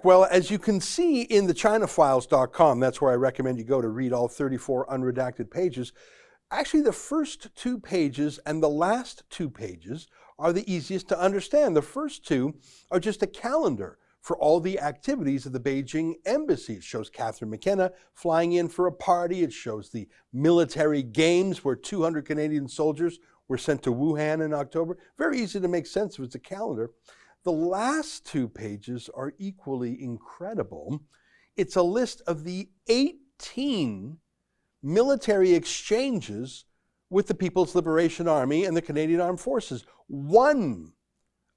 Well, as you can see in the ChinaFiles.com, that's where I recommend you go to read all 34 unredacted pages. Actually, the first 2 pages and the last 2 pages are the easiest to understand. The first 2 are just a calendar for all the activities of the Beijing embassy. It shows Catherine McKenna flying in for a party. It shows the military games where 200 Canadian soldiers were sent to Wuhan in October. Very easy to make sense of. It's a calendar. The last 2 pages are equally incredible. It's a list of the 18 military exchanges with the People's Liberation Army and the Canadian Armed Forces. One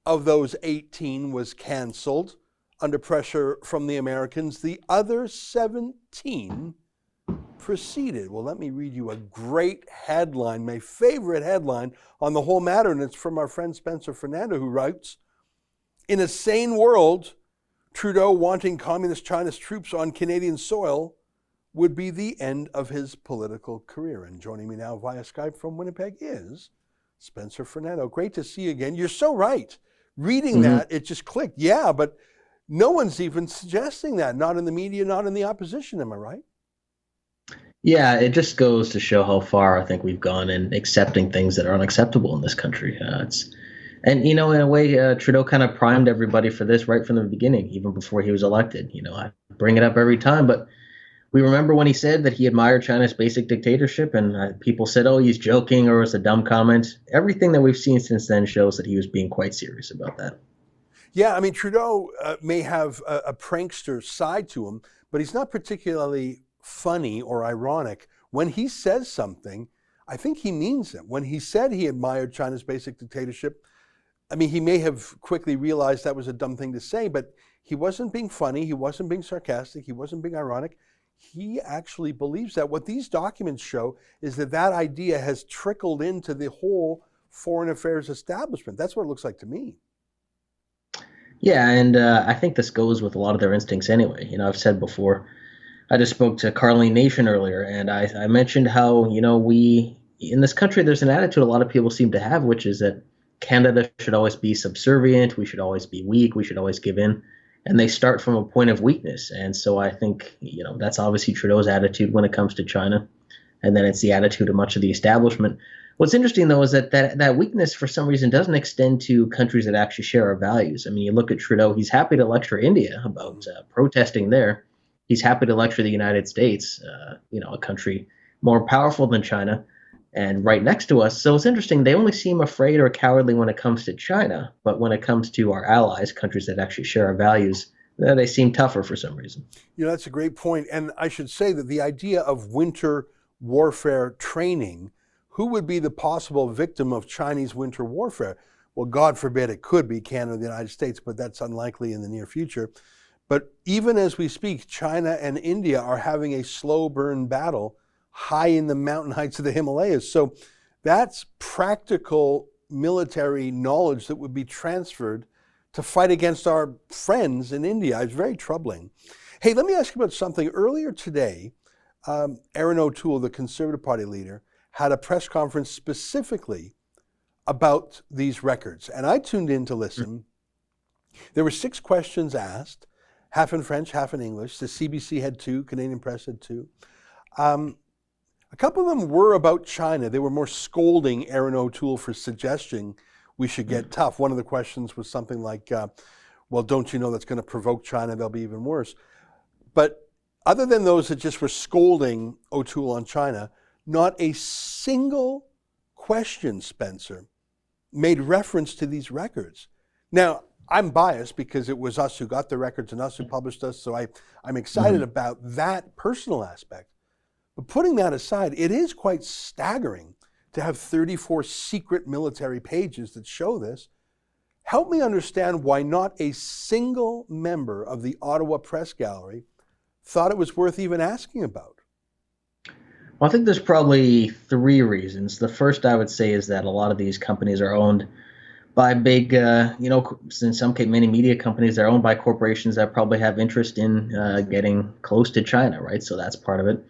of those 18 was canceled under pressure from the Americans. The other 17 proceeded. Well, let me read you a great headline, my favorite headline on the whole matter, and it's from our friend Spencer Fernando, who writes, "In a sane world, Trudeau wanting Communist China's troops on Canadian soil would be the end of his political career." And joining me now via Skype from Winnipeg is Spencer Fernando. Great to see you again. You're so right. Reading that, it just clicked. Yeah, but no one's even suggesting that. Not in the media, not in the opposition. Am I right? Yeah, it just goes to show how far I think we've gone in accepting things that are unacceptable in this country. And, in a way, Trudeau kind of primed everybody for this right from the beginning, even before he was elected. I bring it up every time, but we remember when he said that he admired China's basic dictatorship, and people said, oh, he's joking or it's a dumb comment. Everything that we've seen since then shows that he was being quite serious about that. Yeah, I mean, Trudeau may have a prankster side to him, but he's not particularly funny or ironic. When he says something, I think he means it. When he said he admired China's basic dictatorship, I mean, he may have quickly realized that was a dumb thing to say, but he wasn't being funny, he wasn't being sarcastic, he wasn't being ironic. He actually believes that. What these documents show is that that idea has trickled into the whole foreign affairs establishment. That's what it looks like to me. Yeah, and I think this goes with a lot of their instincts anyway. I've said before, I just spoke to Carleen Nation earlier, and I mentioned how, we, in this country, there's an attitude a lot of people seem to have, which is that Canada should always be subservient, we should always be weak, we should always give in. And they start from a point of weakness. And so I think, that's obviously Trudeau's attitude when it comes to China. And then it's the attitude of much of the establishment. What's interesting, though, is that weakness, for some reason, doesn't extend to countries that actually share our values. I mean, you look at Trudeau, he's happy to lecture India about protesting there. He's happy to lecture the United States, a country more powerful than China and right next to us. So it's interesting. They only seem afraid or cowardly when it comes to China. But when it comes to our allies, countries that actually share our values, they seem tougher for some reason. That's a great point. And I should say that the idea of winter warfare training, who would be the possible victim of Chinese winter warfare? Well, God forbid it could be Canada or the United States, but that's unlikely in the near future. But even as we speak, China and India are having a slow burn battle high in the mountain heights of the Himalayas. So that's practical military knowledge that would be transferred to fight against our friends in India. It's very troubling. Hey, let me ask you about something. Earlier today, Erin O'Toole, the Conservative Party leader, had a press conference specifically about these records. And I tuned in to listen. There were 6 questions asked, half in French, half in English. The CBC had 2, Canadian Press had 2. A couple of them were about China. They were more scolding Erin O'Toole for suggesting we should get tough. One of the questions was something like, well, don't you know that's going to provoke China? They'll be even worse. But other than those that just were scolding O'Toole on China, not a single question, Spencer, made reference to these records. Now, I'm biased because it was us who got the records and us who published us, so I'm excited about that personal aspect. But putting that aside, it is quite staggering to have 34 secret military pages that show this. Help me understand why not a single member of the Ottawa Press Gallery thought it was worth even asking about. Well, I think there's probably 3 reasons. The first, I would say, is that a lot of these companies are owned by big, in some case, many media companies, they're owned by corporations that probably have interest in getting close to China, right? So that's part of it.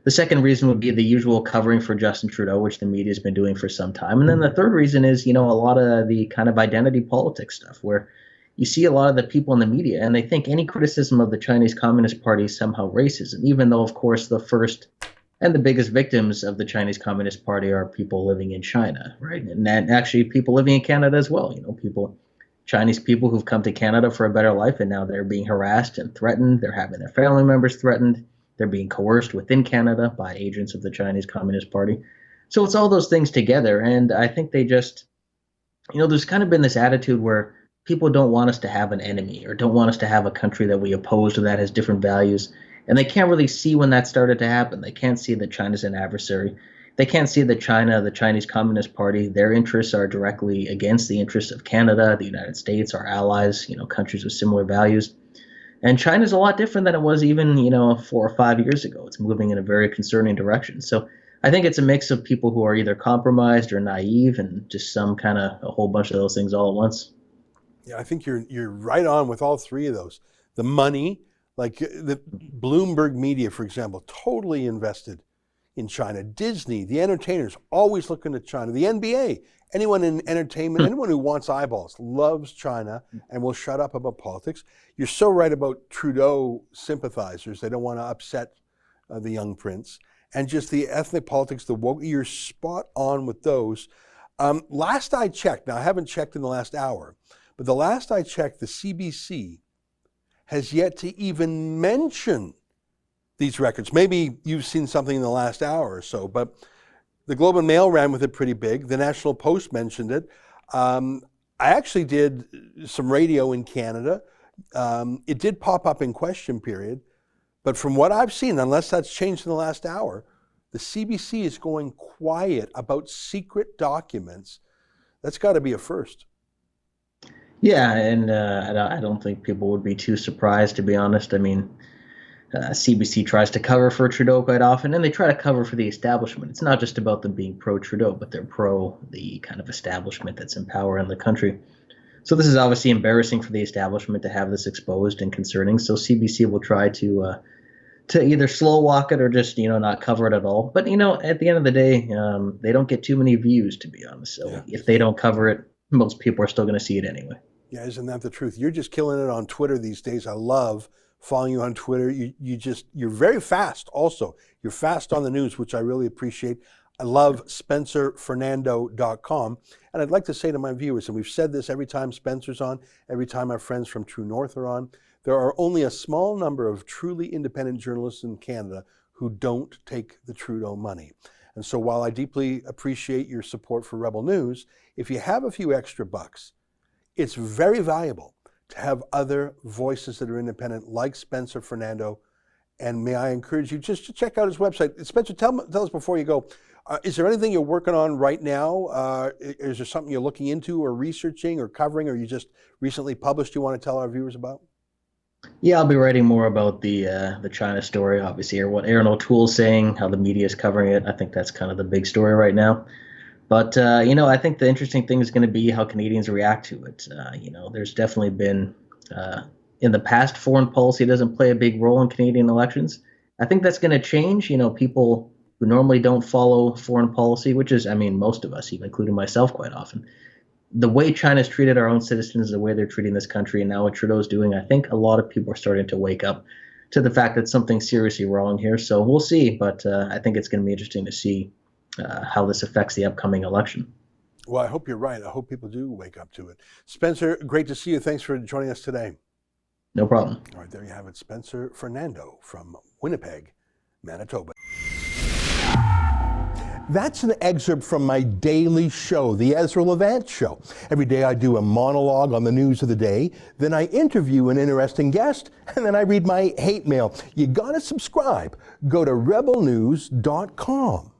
The second reason would be the usual covering for Justin Trudeau, which the media has been doing for some time. And then the third reason is, a lot of the kind of identity politics stuff where you see a lot of the people in the media, and they think any criticism of the Chinese Communist Party is somehow racism, even though, of course, the first and the biggest victims of the Chinese Communist Party are people living in China, right? And actually people living in Canada as well. Chinese people who've come to Canada for a better life, and now they're being harassed and threatened. They're having their family members threatened. They're being coerced within Canada by agents of the Chinese Communist Party. So it's all those things together. And I think they just, there's kind of been this attitude where people don't want us to have an enemy or don't want us to have a country that we oppose or that has different values. And they can't really see when that started to happen. They can't see that China's an adversary. They can't see that China, the Chinese Communist Party, their interests are directly against the interests of Canada, the United States, our allies, countries with similar values. And China's a lot different than it was even, 4 or 5 years ago. It's moving in a very concerning direction. So I think it's a mix of people who are either compromised or naive and just some kind of a whole bunch of those things all at once. Yeah, I think you're right on with all three of those. The money, like the Bloomberg media, for example, totally invested in China. Disney, the entertainers, always looking at China. The NBA, anyone in entertainment, anyone who wants eyeballs, loves China and will shut up about politics. You're so right about Trudeau sympathizers. They don't want to upset the young prince. And just the ethnic politics, the woke, you're spot on with those. Last I checked, now I haven't checked in the last hour, but the last I checked, the CBC has yet to even mention these records. Maybe you've seen something in the last hour or so, but the Globe and Mail ran with it pretty big. The National Post mentioned it. I actually did some radio in Canada. It did pop up in question period, but from what I've seen, unless that's changed in the last hour, the CBC is going quiet about secret documents. That's got to be a first. Yeah, and I don't think people would be too surprised, to be honest. I mean, CBC tries to cover for Trudeau quite often, and they try to cover for the establishment. It's not just about them being pro-Trudeau, but they're pro the kind of establishment that's in power in the country. So this is obviously embarrassing for the establishment to have this exposed and concerning. So CBC will try to either slow walk it or just not cover it at all. But at the end of the day, they don't get too many views, to be honest. So yeah, if they don't cover it, most people are still going to see it anyway. Yeah, isn't that the truth? You're just killing it on Twitter these days. I love following you on Twitter. You're very fast also. You're fast on the news, which I really appreciate. I love SpencerFernando.com. And I'd like to say to my viewers, and we've said this every time Spencer's on, every time our friends from True North are on, there are only a small number of truly independent journalists in Canada who don't take the Trudeau money. And so while I deeply appreciate your support for Rebel News, if you have a few extra bucks, it's very valuable to have other voices that are independent like Spencer Fernando. And may I encourage you just to check out his website. Spencer, tell us before you go, is there anything you're working on right now? Is there something you're looking into or researching or covering, or you just recently published you want to tell our viewers about? Yeah, I'll be writing more about the China story, obviously, or what Aaron O'Toole's saying, how the media is covering it. I think that's kind of the big story right now. But, I think the interesting thing is going to be how Canadians react to it. There's definitely been, in the past, foreign policy doesn't play a big role in Canadian elections. I think that's going to change. People who normally don't follow foreign policy, which is, most of us, even including myself quite often. The way China's treated our own citizens, the way they're treating this country, and now what Trudeau's doing, I think a lot of people are starting to wake up to the fact that something's seriously wrong here. So we'll see, but I think it's going to be interesting to see how this affects the upcoming election. Well, I hope you're right. I hope people do wake up to it. Spencer, great to see you. Thanks for joining us today. No problem. All right, there you have it. Spencer Fernando from Winnipeg, Manitoba. That's an excerpt from my daily show, the Ezra Levant Show. Every day I do a monologue on the news of the day, then I interview an interesting guest, and then I read my hate mail. You gotta subscribe. Go to rebelnews.com.